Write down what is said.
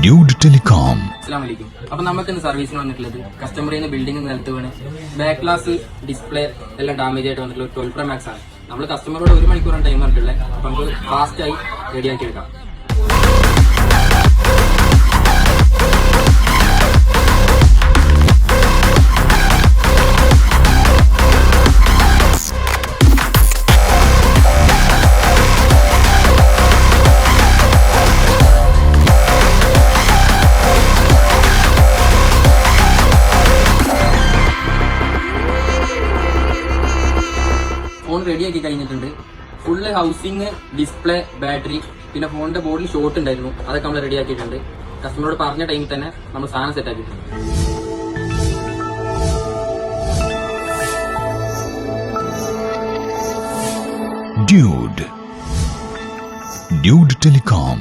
Dude telecom. അസ്സലാമലൈക്കും. അപ്പൊ നമുക്ക് ഇന്ന് സർവീസിന് വന്നിട്ടുള്ളത് കസ്റ്റമറിൽ നിന്ന് ബിൽഡിംഗ് നിലത്ത് വീണ് ബാക്ക് ഗ്ലാസ് ഡിസ്പ്ലേ എല്ലാം ഡാമേജ് ആയിട്ട് വന്നിട്ടുള്ള 12 Pro Max ആണ്. നമ്മൾ കസ്റ്റമറോട് 1 മണിക്കൂറാണ് ടൈം പറഞ്ഞിട്ടുള്ളത്. അപ്പൊ നമുക്ക് ഫാസ്റ്റ് ആയി റെഡിയാക്കി എടുക്കാം. ഫോൺ റെഡിയാക്കി കഴിഞ്ഞിട്ടുണ്ട്. ഫുള്ള് ഹൗസിംഗ്, ഡിസ്പ്ലേ, ബാറ്ററി, പിന്നെ ഫോണിന്റെ ബോർഡിൽ ഷോർട്ട് ഉണ്ടായിരുന്നു. അതൊക്കെ നമ്മൾ റെഡിയാക്കിയിട്ടുണ്ട്. കസ്റ്റമറോട് പറഞ്ഞ ടൈമിൽ തന്നെ നമ്മൾ സാധനം സെറ്റ് ആക്കിയിട്ടുണ്ട്. Dude telecom.